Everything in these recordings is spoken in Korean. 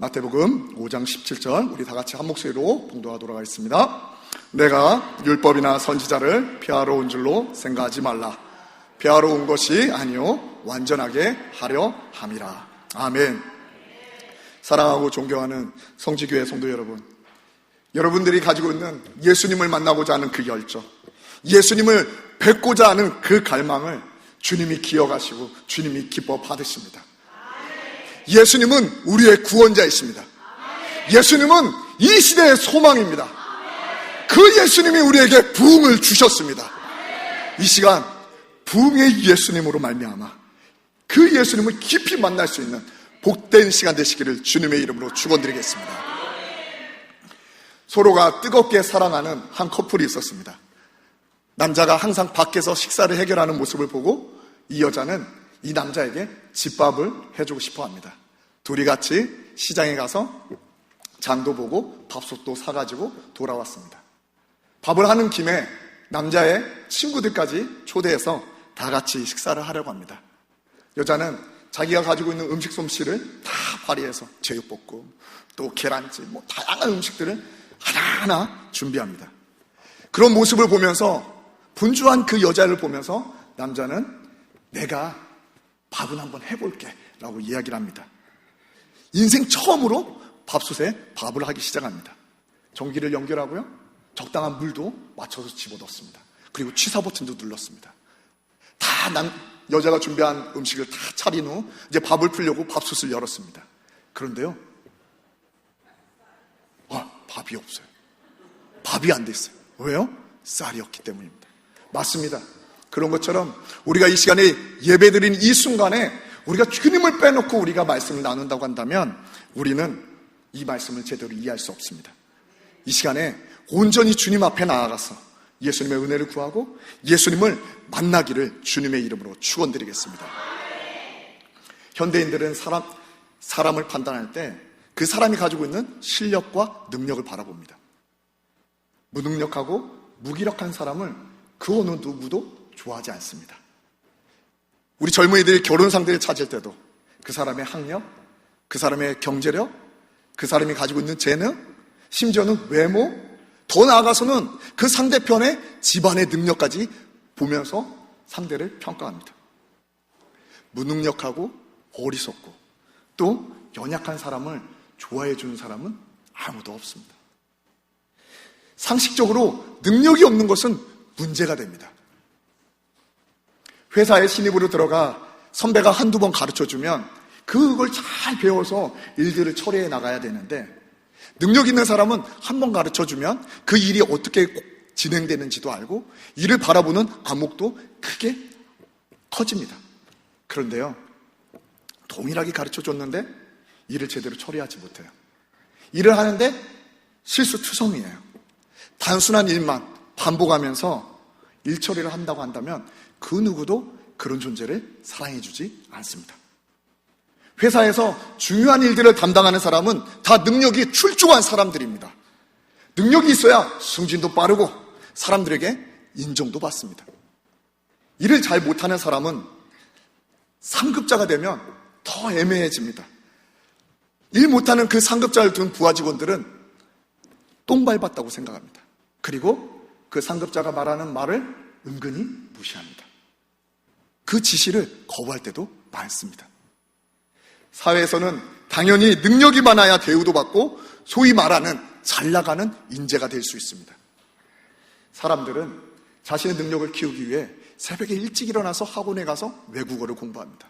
마태복음 5장 17절 우리 다 같이 한 목소리로 봉독하도록 하겠습니다. 내가 율법이나 선지자를 폐하러 온 줄로 생각하지 말라. 폐하러 온 것이 아니요 완전하게 하려 함이라. 아멘. 사랑하고 존경하는 성지교회 성도 여러분, 여러분들이 가지고 있는 예수님을 만나고자 하는 그 열정, 예수님을 뵙고자 하는 그 갈망을 주님이 기억하시고 주님이 기뻐 받으십니다. 예수님은 우리의 구원자이십니다. 예수님은 이 시대의 소망입니다. 그 예수님이 우리에게 부흥을 주셨습니다. 이 시간 부흥의 예수님으로 말미암아 그 예수님을 깊이 만날 수 있는 복된 시간 되시기를 주님의 이름으로 축원드리겠습니다. 서로가 뜨겁게 사랑하는 한 커플이 있었습니다. 남자가 항상 밖에서 식사를 해결하는 모습을 보고 이 여자는 이 남자에게 집밥을 해주고 싶어 합니다. 둘이 같이 시장에 가서 장도 보고 밥솥도 사가지고 돌아왔습니다. 밥을 하는 김에 남자의 친구들까지 초대해서 다 같이 식사를 하려고 합니다. 여자는 자기가 가지고 있는 음식 솜씨를 다 발휘해서 제육볶음, 또 계란찜, 다양한 음식들을 하나하나 준비합니다. 그런 모습을 보면서 분주한 그 여자를 보면서 남자는 내가 밥은 한번 해볼게 라고 이야기를 합니다. 인생 처음으로 밥솥에 밥을 하기 시작합니다. 전기를 연결하고요, 적당한 물도 맞춰서 집어넣습니다. 그리고 취사 버튼도 눌렀습니다. 여자가 준비한 음식을 다 차린 후 이제 밥을 풀려고 밥솥을 열었습니다. 그런데요, 밥이 없어요. 밥이 안 됐어요. 왜요? 쌀이 없기 때문입니다. 맞습니다. 그런 것처럼 우리가 이 시간에 예배드린 이 순간에 우리가 주님을 빼놓고 우리가 말씀을 나눈다고 한다면 우리는 이 말씀을 제대로 이해할 수 없습니다. 이 시간에 온전히 주님 앞에 나아가서 예수님의 은혜를 구하고 예수님을 만나기를 주님의 이름으로 축원드리겠습니다. 현대인들은 사람을 판단할 때 그 사람이 가지고 있는 실력과 능력을 바라봅니다. 무능력하고 무기력한 사람을 그 어느 누구도 좋아하지 않습니다. 우리 젊은이들이 결혼 상대를 찾을 때도 그 사람의 학력, 그 사람의 경제력, 그 사람이 가지고 있는 재능, 심지어는 외모, 더 나아가서는 그 상대편의 집안의 능력까지 보면서 상대를 평가합니다. 무능력하고 어리석고 또 연약한 사람을 좋아해 주는 사람은 아무도 없습니다. 상식적으로 능력이 없는 것은 문제가 됩니다. 회사에 신입으로 들어가 선배가 한두 번 가르쳐주면 그걸 잘 배워서 일들을 처리해 나가야 되는데, 능력 있는 사람은 한 번 가르쳐주면 그 일이 어떻게 진행되는지도 알고 이를 바라보는 안목도 크게 커집니다. 그런데요, 동일하게 가르쳐줬는데 일을 제대로 처리하지 못해요. 일을 하는데 실수투성이에요. 단순한 일만 반복하면서 일 처리를 한다고 한다면 그 누구도 그런 존재를 사랑해주지 않습니다. 회사에서 중요한 일들을 담당하는 사람은 다 능력이 출중한 사람들입니다. 능력이 있어야 승진도 빠르고 사람들에게 인정도 받습니다. 일을 잘 못하는 사람은 상급자가 되면 더 애매해집니다. 일 못하는 그 상급자를 둔 부하 직원들은 똥 밟았다고 생각합니다. 그리고 그 상급자가 말하는 말을 은근히 무시합니다. 그 지시를 거부할 때도 많습니다. 사회에서는 당연히 능력이 많아야 대우도 받고 소위 말하는 잘 나가는 인재가 될 수 있습니다. 사람들은 자신의 능력을 키우기 위해 새벽에 일찍 일어나서 학원에 가서 외국어를 공부합니다.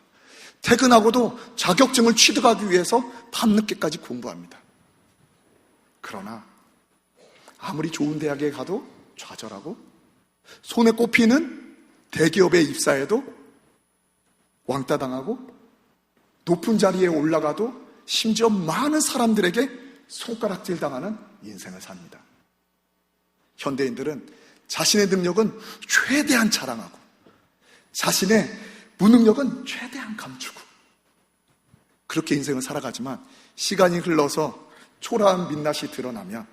퇴근하고도 자격증을 취득하기 위해서 밤늦게까지 공부합니다. 그러나 아무리 좋은 대학에 가도 좌절하고 손에 꼽히는 대기업에 입사해도 왕따 당하고 높은 자리에 올라가도 심지어 많은 사람들에게 손가락질 당하는 인생을 삽니다. 현대인들은 자신의 능력은 최대한 자랑하고 자신의 무능력은 최대한 감추고 그렇게 인생을 살아가지만 시간이 흘러서 초라한 민낯이 드러나면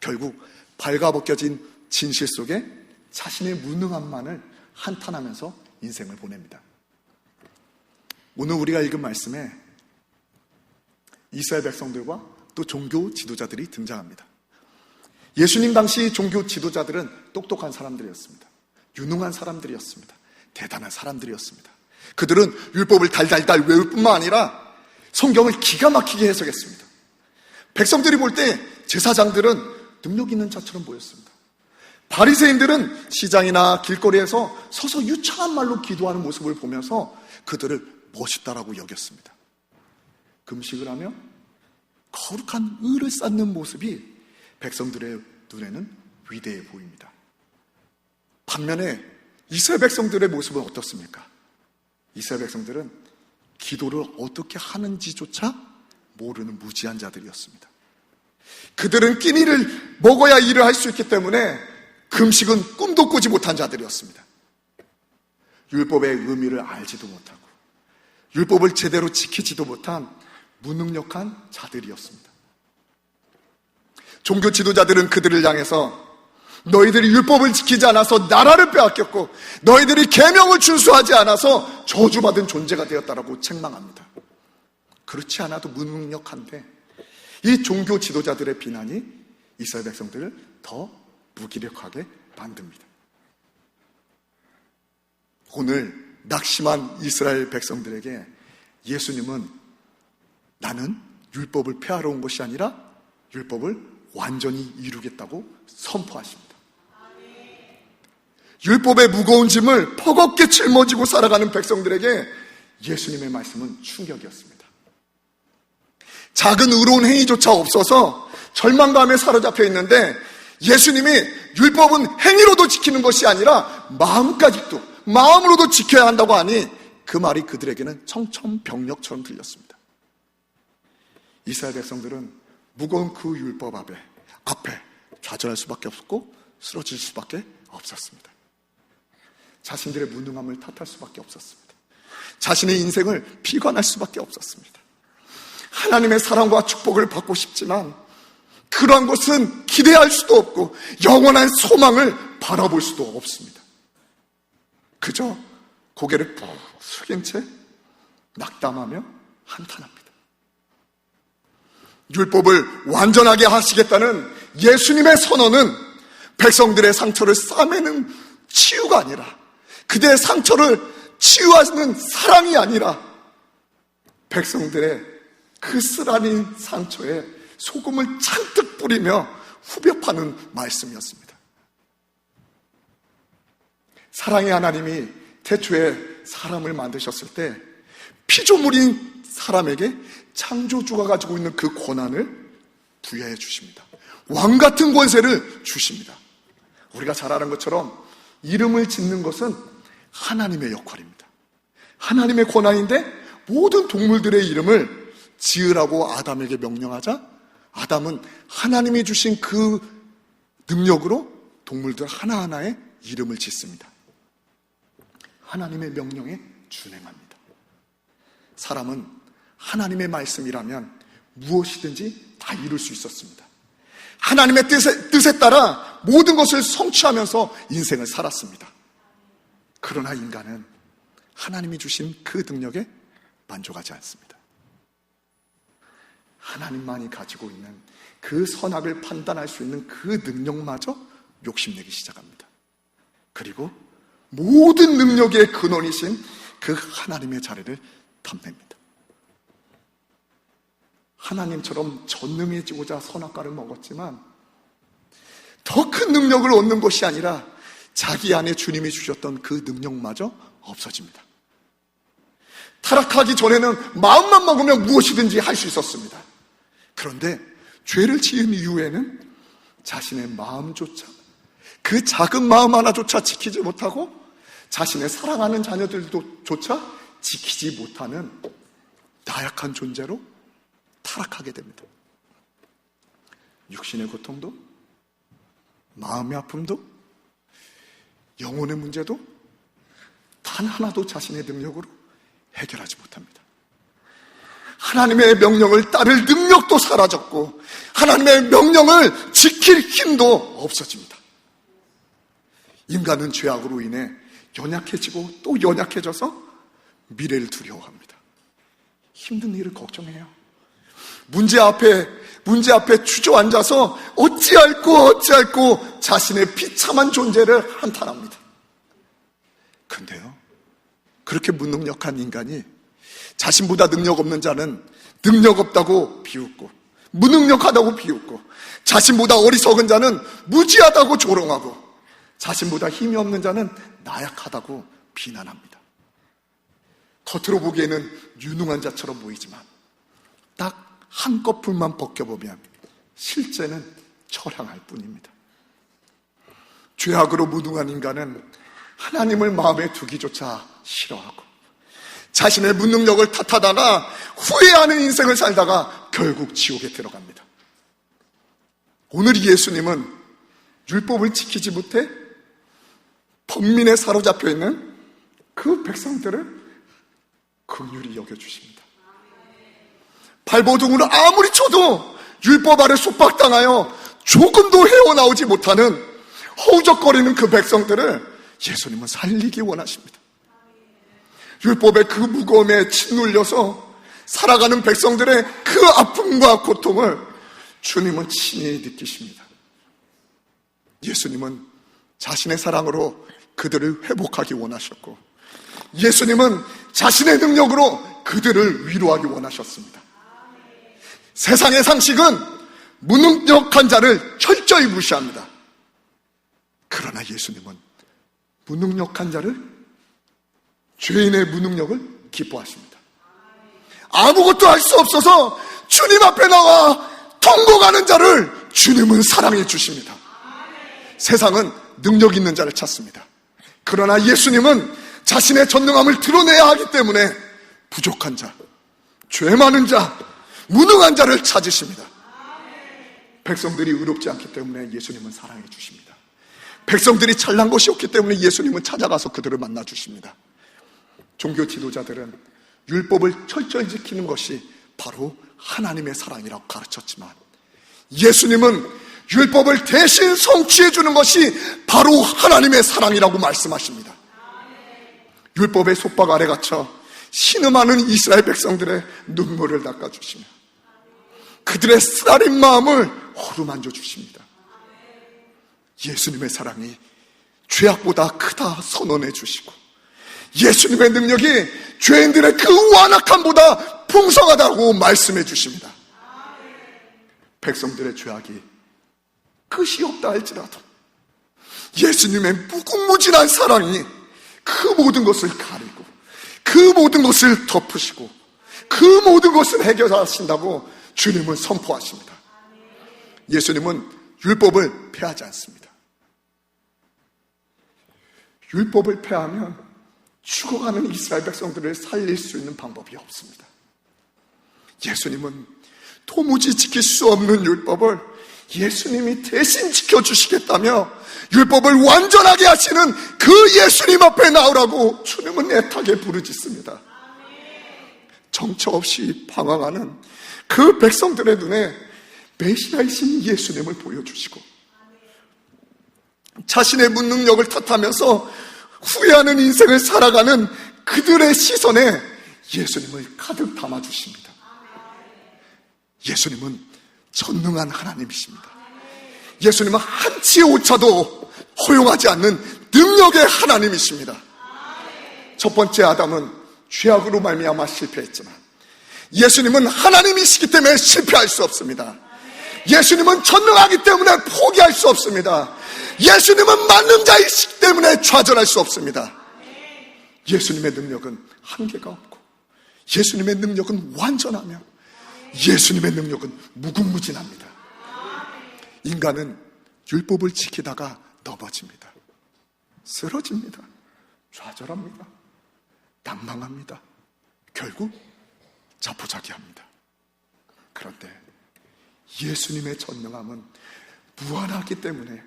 결국 발가벗겨진 진실 속에 자신의 무능함만을 한탄하면서 인생을 보냅니다. 오늘 우리가 읽은 말씀에 이스라엘 백성들과 또 종교 지도자들이 등장합니다. 예수님 당시 종교 지도자들은 똑똑한 사람들이었습니다. 유능한 사람들이었습니다. 대단한 사람들이었습니다. 그들은 율법을 달달달 외울 뿐만 아니라 성경을 기가 막히게 해석했습니다. 백성들이 볼 때 제사장들은 능력 있는 자처럼 보였습니다. 바리새인들은 시장이나 길거리에서 서서 유창한 말로 기도하는 모습을 보면서 그들을 멋있다라고 여겼습니다. 금식을 하며 거룩한 의를 쌓는 모습이 백성들의 눈에는 위대해 보입니다. 반면에 이스라엘 백성들의 모습은 어떻습니까? 이스라엘 백성들은 기도를 어떻게 하는지조차 모르는 무지한 자들이었습니다. 그들은 끼니를 먹어야 일을 할 수 있기 때문에 금식은 꿈도 꾸지 못한 자들이었습니다. 율법의 의미를 알지도 못하고 율법을 제대로 지키지도 못한 무능력한 자들이었습니다. 종교 지도자들은 그들을 향해서 너희들이 율법을 지키지 않아서 나라를 빼앗겼고 너희들이 계명을 준수하지 않아서 저주받은 존재가 되었다라고 책망합니다. 그렇지 않아도 무능력한데 이 종교 지도자들의 비난이 이스라엘 백성들을 더 무기력하게 만듭니다. 오늘 낙심한 이스라엘 백성들에게 예수님은 나는 율법을 폐하러 온 것이 아니라 율법을 완전히 이루겠다고 선포하십니다. 율법의 무거운 짐을 버겁게 짊어지고 살아가는 백성들에게 예수님의 말씀은 충격이었습니다. 작은 의로운 행위조차 없어서 절망감에 사로잡혀 있는데 예수님이 율법은 행위로도 지키는 것이 아니라 마음으로도 지켜야 한다고 하니 그 말이 그들에게는 청천벽력처럼 들렸습니다. 이스라엘 백성들은 무거운 그 율법 앞에 좌절할 수밖에 없었고 쓰러질 수밖에 없었습니다. 자신들의 무능함을 탓할 수밖에 없었습니다. 자신의 인생을 비관할 수밖에 없었습니다. 하나님의 사랑과 축복을 받고 싶지만 그러한 것은 기대할 수도 없고 영원한 소망을 바라볼 수도 없습니다. 그저 고개를 푹 숙인 채 낙담하며 한탄합니다. 율법을 완전하게 하시겠다는 예수님의 선언은 백성들의 상처를 싸매는 치유가 아니라 그들의 상처를 치유하는 사랑이 아니라 백성들의 그 쓰라린 상처에 소금을 잔뜩 뿌리며 후벼 파는 말씀이었습니다. 사랑의 하나님이 태초에 사람을 만드셨을 때 피조물인 사람에게 창조주가 가지고 있는 그 권한을 부여해 주십니다. 왕 같은 권세를 주십니다. 우리가 잘 아는 것처럼 이름을 짓는 것은 하나님의 역할입니다. 하나님의 권한인데 모든 동물들의 이름을 지으라고 아담에게 명령하자 아담은 하나님이 주신 그 능력으로 동물들 하나하나의 이름을 짓습니다. 하나님의 명령에 준행합니다. 사람은 하나님의 말씀이라면 무엇이든지 다 이룰 수 있었습니다. 하나님의 뜻에 따라 모든 것을 성취하면서 인생을 살았습니다. 그러나 인간은 하나님이 주신 그 능력에 만족하지 않습니다. 하나님만이 가지고 있는 그 선악을 판단할 수 있는 그 능력마저 욕심내기 시작합니다. 그리고 모든 능력의 근원이신 그 하나님의 자리를 탐냅니다. 하나님처럼 전능해지고자 선악과를 먹었지만 더 큰 능력을 얻는 것이 아니라 자기 안에 주님이 주셨던 그 능력마저 없어집니다. 타락하기 전에는 마음만 먹으면 무엇이든지 할 수 있었습니다. 그런데 죄를 지은 이후에는 자신의 마음조차 그 작은 마음 하나조차 지키지 못하고 자신의 사랑하는 자녀들조차 지키지 못하는 나약한 존재로 타락하게 됩니다. 육신의 고통도 마음의 아픔도 영혼의 문제도 단 하나도 자신의 능력으로 해결하지 못합니다. 하나님의 명령을 따를 능력도 사라졌고 하나님의 명령을 지킬 힘도 없어집니다. 인간은 죄악으로 인해 연약해지고 또 연약해져서 미래를 두려워합니다. 힘든 일을 걱정해요. 문제 앞에 주저앉아서 어찌할꼬 자신의 비참한 존재를 한탄합니다. 근데요, 그렇게 무능력한 인간이 자신보다 능력 없는 자는 능력 없다고 비웃고, 무능력하다고 비웃고, 자신보다 어리석은 자는 무지하다고 조롱하고, 자신보다 힘이 없는 자는 나약하다고 비난합니다. 겉으로 보기에는 유능한 자처럼 보이지만 딱 한꺼풀만 벗겨보면 실제는 처량할 뿐입니다. 죄악으로 무능한 인간은 하나님을 마음에 두기조차 싫어하고, 자신의 무능력을 탓하다가 후회하는 인생을 살다가 결국 지옥에 들어갑니다. 오늘 예수님은 율법을 지키지 못해 범민에 사로잡혀 있는 그 백성들을 긍휼히 여겨주십니다. 발버둥으로 아무리 쳐도 율법 아래 속박당하여 조금도 헤어나오지 못하는 허우적거리는 그 백성들을 예수님은 살리기 원하십니다. 율법의 그 무거움에 짓눌려서 살아가는 백성들의 그 아픔과 고통을 주님은 친히 느끼십니다. 예수님은 자신의 사랑으로 그들을 회복하기 원하셨고, 예수님은 자신의 능력으로 그들을 위로하기 원하셨습니다. 세상의 상식은 무능력한 자를 철저히 무시합니다. 그러나 예수님은 무능력한 자를, 죄인의 무능력을 기뻐하십니다. 아무것도 할 수 없어서 주님 앞에 나와 통곡하는 자를 주님은 사랑해 주십니다. 세상은 능력 있는 자를 찾습니다. 그러나 예수님은 자신의 전능함을 드러내야 하기 때문에 부족한 자, 죄 많은 자, 무능한 자를 찾으십니다. 백성들이 의롭지 않기 때문에 예수님은 사랑해 주십니다. 백성들이 잘난 것이 없기 때문에 예수님은 찾아가서 그들을 만나 주십니다. 종교 지도자들은 율법을 철저히 지키는 것이 바로 하나님의 사랑이라고 가르쳤지만, 예수님은 율법을 대신 성취해 주는 것이 바로 하나님의 사랑이라고 말씀하십니다. 율법의 속박 아래 갇혀 신음하는 이스라엘 백성들의 눈물을 닦아주시며 그들의 쓰라린 마음을 어루만져 주십니다. 예수님의 사랑이 죄악보다 크다 선언해 주시고, 예수님의 능력이 죄인들의 그 완악함보다 풍성하다고 말씀해 주십니다. 백성들의 죄악이 끝이 없다 할지라도 예수님의 무궁무진한 사랑이 그 모든 것을 가리고, 그 모든 것을 덮으시고, 그 모든 것을 해결하신다고 주님은 선포하십니다. 예수님은 율법을 폐하지 않습니다. 율법을 폐하면 죽어가는 이스라엘 백성들을 살릴 수 있는 방법이 없습니다. 예수님은 도무지 지킬 수 없는 율법을 예수님이 대신 지켜주시겠다며 율법을 완전하게 하시는 그 예수님 앞에 나오라고 주님은 애타게 부르짖습니다. 정처 없이 방황하는 그 백성들의 눈에 메시아이신 예수님을 보여주시고, 자신의 무능력을 탓하면서 후회하는 인생을 살아가는 그들의 시선에 예수님을 가득 담아주십니다. 예수님은 전능한 하나님이십니다. 예수님은 한치의 오차도 허용하지 않는 능력의 하나님이십니다. 첫 번째 아담은 죄악으로 말미암아 실패했지만 예수님은 하나님이시기 때문에 실패할 수 없습니다. 예수님은 전능하기 때문에 포기할 수 없습니다. 예수님은 만능자이시기 때문에 좌절할 수 없습니다. 예수님의 능력은 한계가 없고, 예수님의 능력은 완전하며, 예수님의 능력은 무궁무진합니다. 인간은 율법을 지키다가 넘어집니다. 쓰러집니다. 좌절합니다. 낭망합니다. 결국 자포자기합니다. 그런데 예수님의 전능함은 무한하기 때문에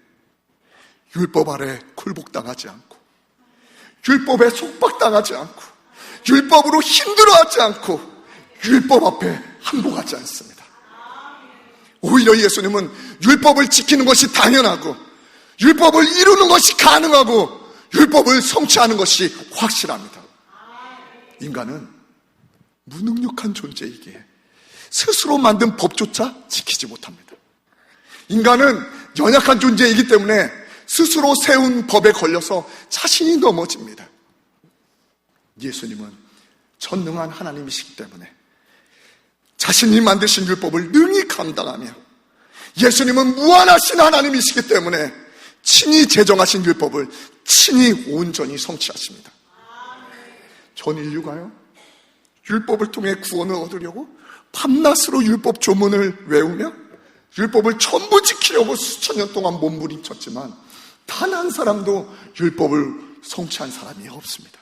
율법 아래 굴복당하지 않고, 율법에 속박당하지 않고, 율법으로 힘들어하지 않고, 율법 앞에 항복하지 않습니다. 오히려 예수님은 율법을 지키는 것이 당연하고, 율법을 이루는 것이 가능하고, 율법을 성취하는 것이 확실합니다. 인간은 무능력한 존재이기에 스스로 만든 법조차 지키지 못합니다. 인간은 연약한 존재이기 때문에 스스로 세운 법에 걸려서 자신이 넘어집니다. 예수님은 전능한 하나님이시기 때문에 자신이 만드신 율법을 능히 감당하며, 예수님은 무한하신 하나님이시기 때문에 친히 제정하신 율법을 친히 온전히 성취하십니다. 전 인류가요, 율법을 통해 구원을 얻으려고 밤낮으로 율법 조문을 외우며 율법을 전부 지키려고 수천 년 동안 몸부림쳤지만 단 한 사람도 율법을 성취한 사람이 없습니다.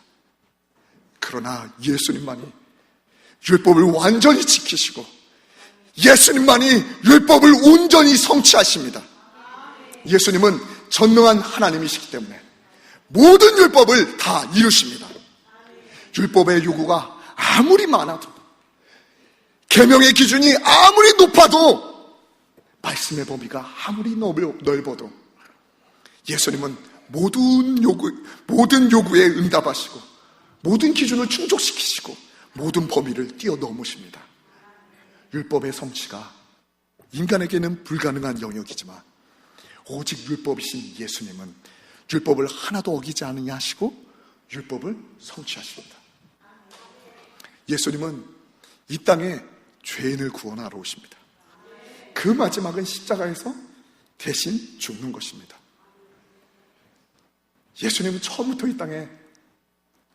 그러나 예수님만이 율법을 완전히 지키시고 예수님만이 율법을 온전히 성취하십니다. 예수님은 전능한 하나님이시기 때문에 모든 율법을 다 이루십니다. 율법의 요구가 아무리 많아도, 계명의 기준이 아무리 높아도, 말씀의 범위가 아무리 넓어도 예수님은 모든 요구에 응답하시고 모든 기준을 충족시키시고 모든 범위를 뛰어넘으십니다. 율법의 성취가 인간에게는 불가능한 영역이지만 오직 율법이신 예수님은 율법을 하나도 어기지 않으냐 하시고 율법을 성취하십니다. 예수님은 이 땅에 죄인을 구원하러 오십니다. 그 마지막은 십자가에서 대신 죽는 것입니다. 예수님은 처음부터 이 땅에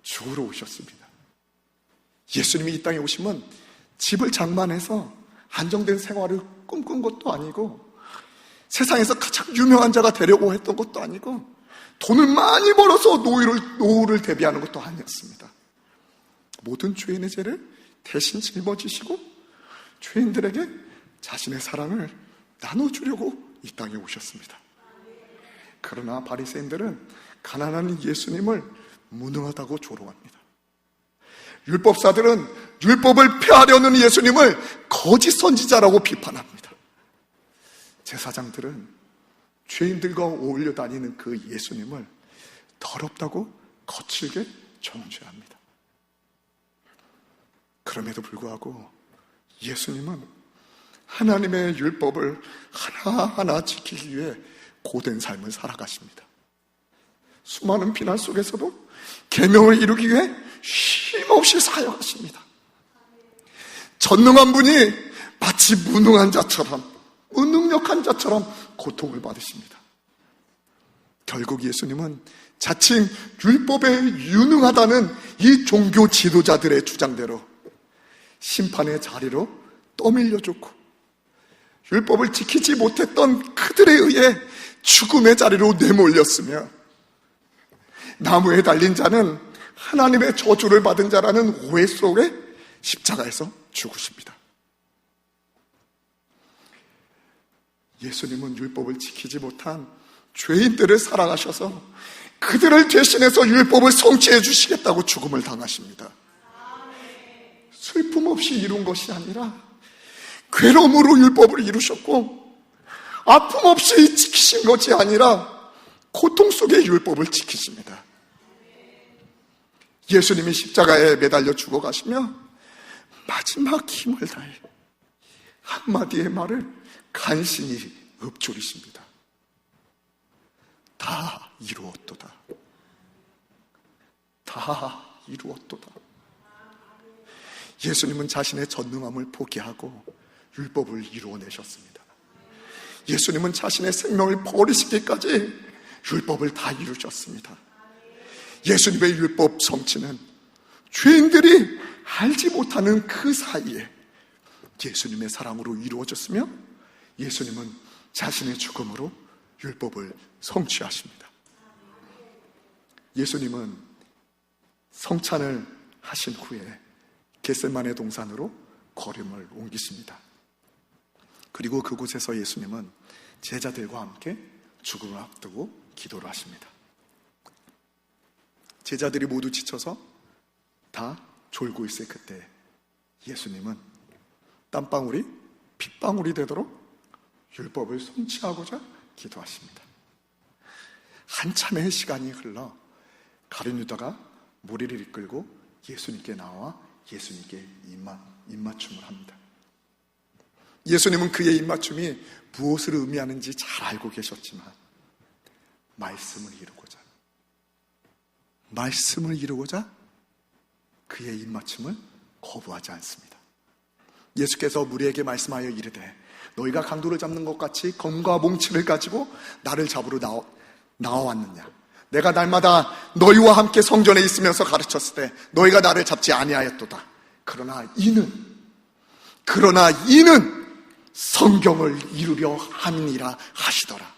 죽으러 오셨습니다. 예수님이 이 땅에 오시면 집을 장만해서 안정된 생활을 꿈꾼 것도 아니고 세상에서 가장 유명한 자가 되려고 했던 것도 아니고 돈을 많이 벌어서 노후를 대비하는 것도 아니었습니다. 모든 죄인의 죄를 대신 짊어지시고 죄인들에게 자신의 사랑을 나눠주려고 이 땅에 오셨습니다. 그러나 바리새인들은 가난한 예수님을 무능하다고 조롱합니다. 율법사들은 율법을 폐하려는 예수님을 거짓 선지자라고 비판합니다. 제사장들은 죄인들과 어울려 다니는 그 예수님을 더럽다고 거칠게 정죄합니다. 그럼에도 불구하고 예수님은 하나님의 율법을 하나하나 지키기 위해 고된 삶을 살아가십니다. 수많은 비난 속에서도 계명을 이루기 위해 쉼없이 사역하십니다. 전능한 분이 마치 무능한 자처럼, 무능력한 자처럼 고통을 받으십니다. 결국 예수님은 자칭 율법에 유능하다는 이 종교 지도자들의 주장대로 심판의 자리로 떠밀려졌고 율법을 지키지 못했던 그들에 의해 죽음의 자리로 내몰렸으며 나무에 달린 자는 하나님의 저주를 받은 자라는 오해 속에 십자가에서 죽으십니다. 예수님은 율법을 지키지 못한 죄인들을 사랑하셔서 그들을 대신해서 율법을 성취해 주시겠다고 죽음을 당하십니다. 슬픔 없이 이룬 것이 아니라 괴로움으로 율법을 이루셨고 아픔 없이 지키신 것이 아니라 고통 속에 율법을 지키십니다. 예수님이 십자가에 매달려 죽어가시며 마지막 힘을 다해 한마디의 말을 간신히 읊조리십니다. 다 이루었도다. 다 이루었도다. 예수님은 자신의 전능함을 포기하고 율법을 이루어내셨습니다. 예수님은 자신의 생명을 버리시기까지 율법을 다 이루셨습니다. 예수님의 율법 성취는 죄인들이 알지 못하는 그 사이에 예수님의 사랑으로 이루어졌으며 예수님은 자신의 죽음으로 율법을 성취하십니다. 예수님은 성찬을 하신 후에 겟세마네 동산으로 걸음을 옮기십니다. 그리고 그곳에서 예수님은 제자들과 함께 죽음을 앞두고 기도를 하십니다. 제자들이 모두 지쳐서 다 졸고 있을 그때 예수님은 땀방울이 핏방울이 되도록 율법을 성취하고자 기도하십니다. 한참의 시간이 흘러 가룟 유다가 무리를 이끌고 예수님께 나와 예수님께 입맞춤을 합니다. 예수님은 그의 입맞춤이 무엇을 의미하는지 잘 알고 계셨지만 말씀을 이루고자 그의 입맞춤을 거부하지 않습니다. 예수께서 무리에게 말씀하여 이르되 너희가 강도를 잡는 것 같이 검과 몽치를 가지고 나를 잡으러 나와왔느냐? 내가 날마다 너희와 함께 성전에 있으면서 가르쳤을 때 너희가 나를 잡지 아니하였도다. 그러나 이는 성경을 이루려 함이니라 하시더라.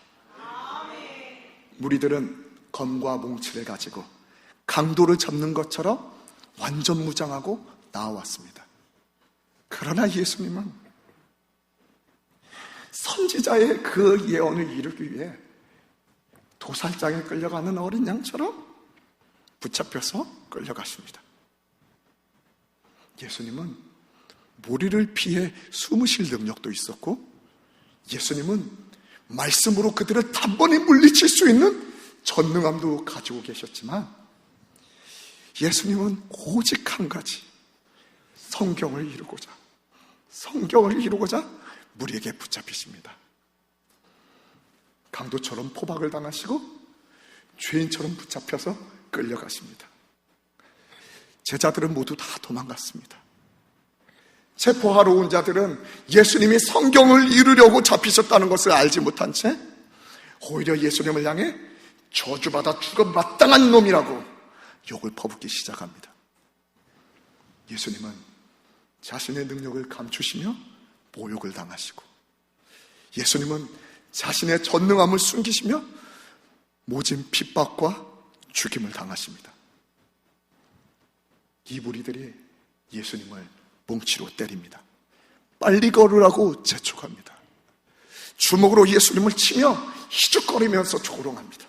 무리들은 검과 몽치를 가지고 강도를 잡는 것처럼 완전 무장하고 나와왔습니다. 그러나 예수님은 선지자의 그 예언을 이루기 위해 도살장에 끌려가는 어린 양처럼 붙잡혀서 끌려갔습니다. 예수님은 무리를 피해 숨으실 능력도 있었고, 예수님은 말씀으로 그들을 단번에 물리칠 수 있는 전능함도 가지고 계셨지만, 예수님은 오직 한 가지, 성경을 이루고자 무리에게 붙잡히십니다. 강도처럼 포박을 당하시고 죄인처럼 붙잡혀서 끌려가십니다. 제자들은 모두 다 도망갔습니다. 체포하러 온 자들은 예수님이 성경을 이루려고 잡히셨다는 것을 알지 못한 채 오히려 예수님을 향해 저주받아 죽어 마땅한 놈이라고 욕을 퍼붓기 시작합니다. 예수님은 자신의 능력을 감추시며 모욕을 당하시고, 예수님은 자신의 전능함을 숨기시며 모진 핍박과 죽임을 당하십니다. 이 무리들이 예수님을 몽치로 때립니다. 빨리 걸으라고 재촉합니다. 주먹으로 예수님을 치며 희죽거리면서 조롱합니다.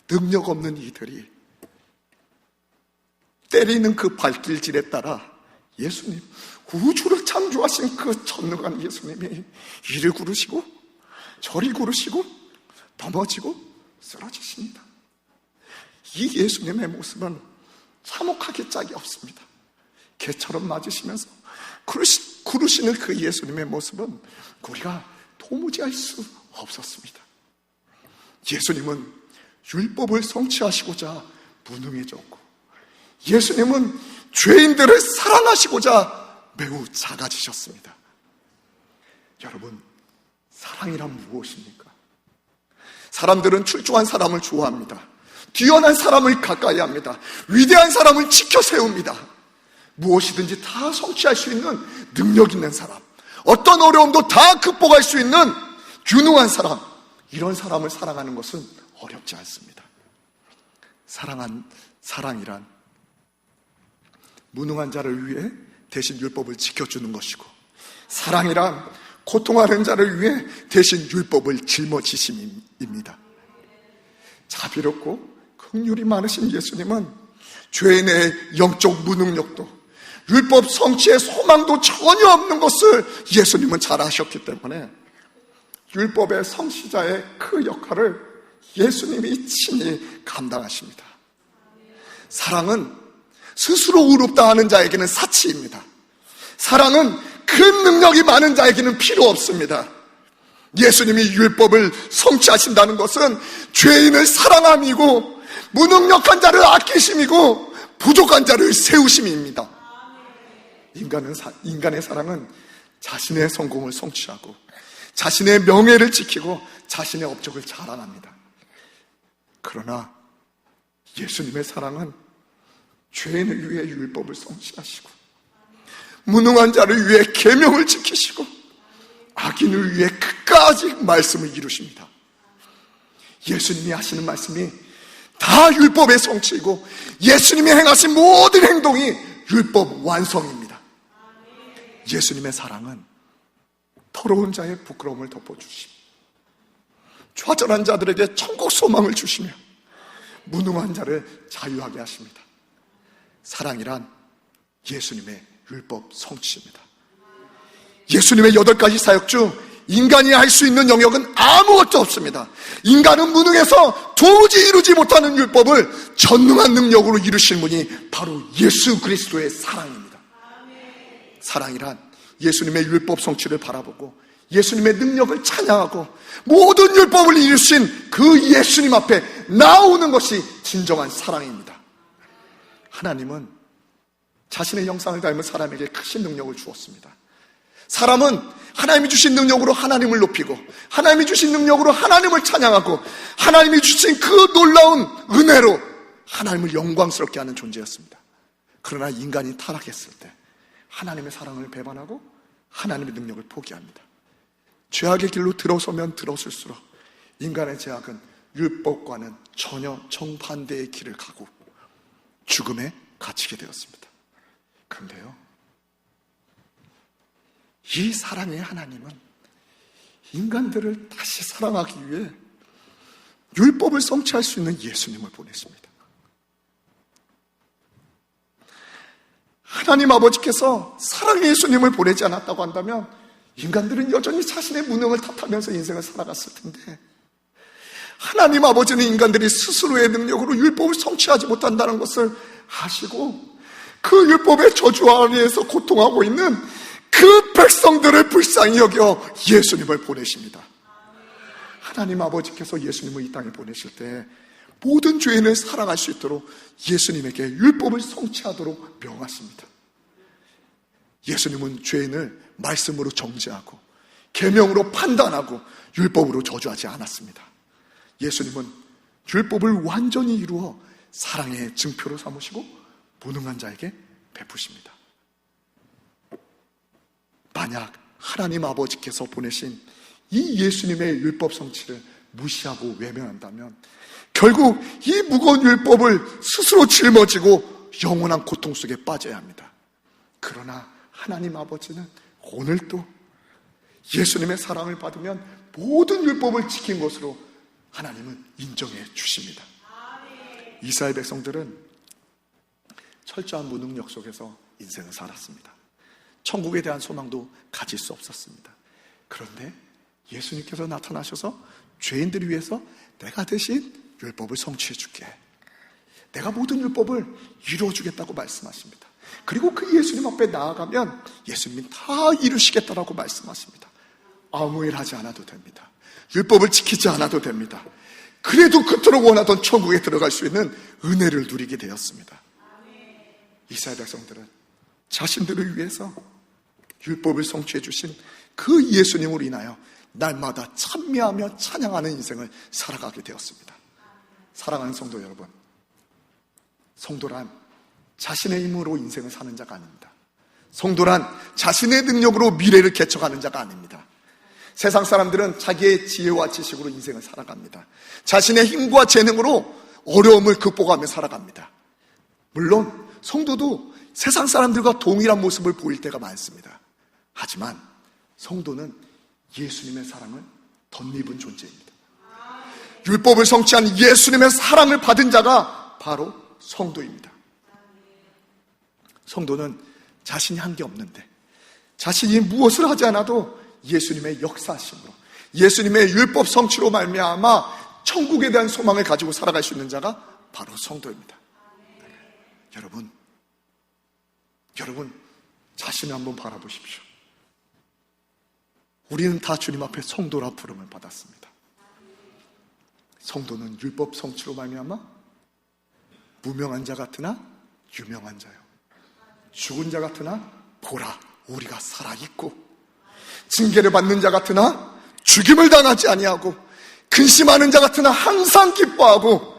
능력 없는 이들이 때리는 그 발길질에 따라 예수님, 우주를 창조하신 그 전능한 예수님이 이를 구르시고 저리 구르시고 넘어지고 쓰러지십니다. 이 예수님의 모습은 참혹하게 짝이 없습니다. 개처럼 맞으시면서 구르시는 그 예수님의 모습은 우리가 도무지 알 수 없었습니다. 예수님은 율법을 성취하시고자 무능해졌고, 예수님은 죄인들을 사랑하시고자 매우 작아지셨습니다. 여러분, 사랑이란 무엇입니까? 사람들은 출중한 사람을 좋아합니다. 뛰어난 사람을 가까이 합니다. 위대한 사람을 지켜 세웁니다. 무엇이든지 다 성취할 수 있는 능력 있는 사람, 어떤 어려움도 다 극복할 수 있는 유능한 사람, 이런 사람을 사랑하는 것은 어렵지 않습니다. 사랑이란 무능한 자를 위해 대신 율법을 지켜주는 것이고, 사랑이란 고통하는 자를 위해 대신 율법을 짊어지심입니다. 자비롭고 긍휼이 많으신 예수님은 죄인의 영적 무능력도 율법 성취의 소망도 전혀 없는 것을 예수님은 잘 아셨기 때문에 율법의 성취자의 그 역할을 예수님이 친히 감당하십니다. 사랑은 스스로 의롭다 하는 자에게는 사치입니다. 사랑은 큰 능력이 많은 자에게는 필요 없습니다. 예수님이 율법을 성취하신다는 것은 죄인을 사랑함이고, 무능력한 자를 아끼심이고, 부족한 자를 세우심입니다. 인간의 사랑은 자신의 성공을 성취하고 자신의 명예를 지키고 자신의 업적을 자랑합니다. 그러나 예수님의 사랑은 죄인을 위해 율법을 성취하시고, 무능한 자를 위해 계명을 지키시고, 악인을 위해 끝까지 말씀을 이루십니다. 예수님이 하시는 말씀이 다 율법의 성취이고, 예수님이 행하신 모든 행동이 율법 완성입니다. 예수님의 사랑은 더러운 자의 부끄러움을 덮어주시고, 좌절한 자들에게 천국 소망을 주시며, 무능한 자를 자유하게 하십니다. 사랑이란 예수님의 율법 성취입니다. 예수님의 8가지 사역 중 인간이 할 수 있는 영역은 아무것도 없습니다. 인간은 무능해서 도무지 이루지 못하는 율법을 전능한 능력으로 이루실 분이 바로 예수 그리스도의 사랑입니다. 사랑이란 예수님의 율법 성취를 바라보고 예수님의 능력을 찬양하고 모든 율법을 이루신 그 예수님 앞에 나오는 것이 진정한 사랑입니다. 하나님은 자신의 형상을 닮은 사람에게 크신 능력을 주었습니다. 사람은 하나님이 주신 능력으로 하나님을 높이고 하나님이 주신 능력으로 하나님을 찬양하고 하나님이 주신 그 놀라운 은혜로 하나님을 영광스럽게 하는 존재였습니다. 그러나 인간이 타락했을 때 하나님의 사랑을 배반하고 하나님의 능력을 포기합니다. 죄악의 길로 들어서면 들어설수록 인간의 죄악은 율법과는 전혀 정반대의 길을 가고 죽음에 갇히게 되었습니다. 그런데요, 이 사랑의 하나님은 인간들을 다시 사랑하기 위해 율법을 성취할 수 있는 예수님을 보냈습니다. 하나님 아버지께서 사랑의 예수님을 보내지 않았다고 한다면 인간들은 여전히 자신의 무능을 탓하면서 인생을 살아갔을 텐데, 하나님 아버지는 인간들이 스스로의 능력으로 율법을 성취하지 못한다는 것을 아시고 그 율법의 저주 아래에서 고통하고 있는 그 백성들을 불쌍히 여겨 예수님을 보내십니다. 하나님 아버지께서 예수님을 이 땅에 보내실 때 모든 죄인을 사랑할 수 있도록 예수님에게 율법을 성취하도록 명하십니다. 예수님은 죄인을 말씀으로 정죄하고 계명으로 판단하고 율법으로 저주하지 않았습니다. 예수님은 율법을 완전히 이루어 사랑의 증표로 삼으시고 무능한 자에게 베푸십니다. 만약 하나님 아버지께서 보내신 이 예수님의 율법 성취를 무시하고 외면한다면 결국 이 무거운 율법을 스스로 짊어지고 영원한 고통 속에 빠져야 합니다. 그러나 하나님 아버지는 오늘도 예수님의 사랑을 받으면 모든 율법을 지킨 것으로 하나님은 인정해 주십니다. 이스라엘 백성들은 철저한 무능력 속에서 인생을 살았습니다. 천국에 대한 소망도 가질 수 없었습니다. 그런데 예수님께서 나타나셔서 죄인들을 위해서 내가 대신 율법을 성취해 줄게, 내가 모든 율법을 이루어 주겠다고 말씀하십니다. 그리고 그 예수님 앞에 나아가면 예수님이 다 이루시겠다라고 말씀하십니다. 아무 일 하지 않아도 됩니다. 율법을 지키지 않아도 됩니다. 그래도 그토록 원하던 천국에 들어갈 수 있는 은혜를 누리게 되었습니다. 이스라엘 백성들은 자신들을 위해서 율법을 성취해 주신 그 예수님으로 인하여 날마다 찬미하며 찬양하는 인생을 살아가게 되었습니다. 사랑하는 성도 여러분, 성도란 자신의 힘으로 인생을 사는 자가 아닙니다. 성도란 자신의 능력으로 미래를 개척하는 자가 아닙니다. 세상 사람들은 자기의 지혜와 지식으로 인생을 살아갑니다. 자신의 힘과 재능으로 어려움을 극복하며 살아갑니다. 물론 성도도 세상 사람들과 동일한 모습을 보일 때가 많습니다. 하지만 성도는 예수님의 사랑을 덧입은 존재입니다. 율법을 성취한 예수님의 사랑을 받은 자가 바로 성도입니다. 성도는 자신이 한 게 없는데 자신이 무엇을 하지 않아도 예수님의 역사하심으로, 예수님의 율법 성취로 말미암아 천국에 대한 소망을 가지고 살아갈 수 있는 자가 바로 성도입니다. 여러분 자신을 한번 바라보십시오. 우리는 다 주님 앞에 성도라 부름을 받았습니다. 성도는 율법 성취로 말미암아 무명한 자 같으나 유명한 자요, 죽은 자 같으나 보라 우리가 살아있고, 징계를 받는 자 같으나 죽임을 당하지 아니하고, 근심하는 자 같으나 항상 기뻐하고,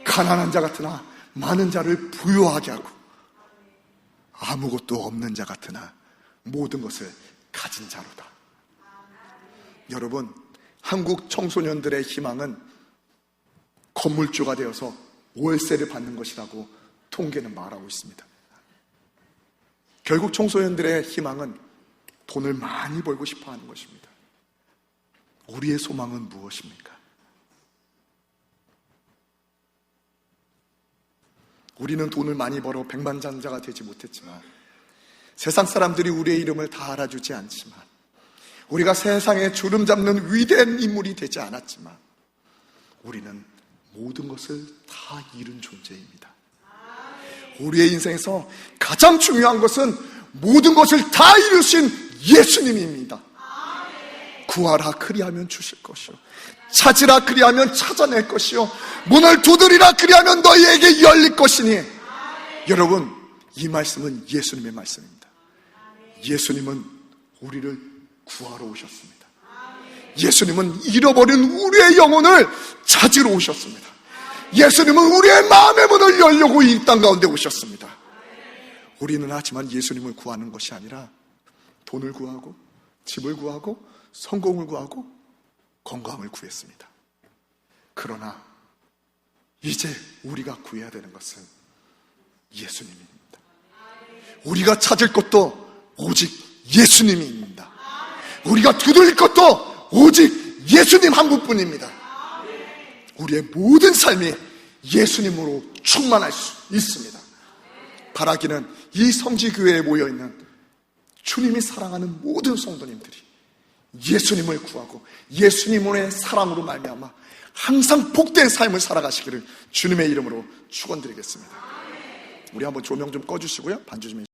가난한 자 같으나 많은 자를 부유하게 하고, 아무것도 없는 자 같으나 모든 것을 가진 자로다. 여러분, 한국 청소년들의 희망은 건물주가 되어서 월세를 받는 것이라고 통계는 말하고 있습니다. 결국 청소년들의 희망은 돈을 많이 벌고 싶어 하는 것입니다. 우리의 소망은 무엇입니까? 우리는 돈을 많이 벌어 백만장자가 되지 못했지만, 세상 사람들이 우리의 이름을 다 알아주지 않지만, 우리가 세상에 주름 잡는 위대한 인물이 되지 않았지만, 우리는 모든 것을 다 잃은 존재입니다. 우리의 인생에서 가장 중요한 것은 모든 것을 다 이루신 예수님입니다. 구하라 그리하면 주실 것이요, 찾으라 그리하면 찾아낼 것이요, 문을 두드리라 그리하면 너희에게 열릴 것이니. 여러분, 이 말씀은 예수님의 말씀입니다. 예수님은 우리를 구하러 오셨습니다. 예수님은 잃어버린 우리의 영혼을 찾으러 오셨습니다. 예수님은 우리의 마음의 문을 열려고 이 땅 가운데 오셨습니다. 우리는 하지만 예수님을 구하는 것이 아니라 돈을 구하고 집을 구하고 성공을 구하고 건강을 구했습니다. 그러나 이제 우리가 구해야 되는 것은 예수님입니다. 우리가 찾을 것도 오직 예수님입니다. 우리가 두드릴 것도 오직 예수님 한 분뿐입니다. 우리의 모든 삶이 예수님으로 충만할 수 있습니다. 바라기는 이 성지교회에 모여있는 주님이 사랑하는 모든 성도님들이 예수님을 구하고 예수님의 사랑으로 말미암아 항상 복된 삶을 살아가시기를 주님의 이름으로 축원드리겠습니다. 우리 한번 조명 좀 꺼주시고요, 반주 좀 해주세요.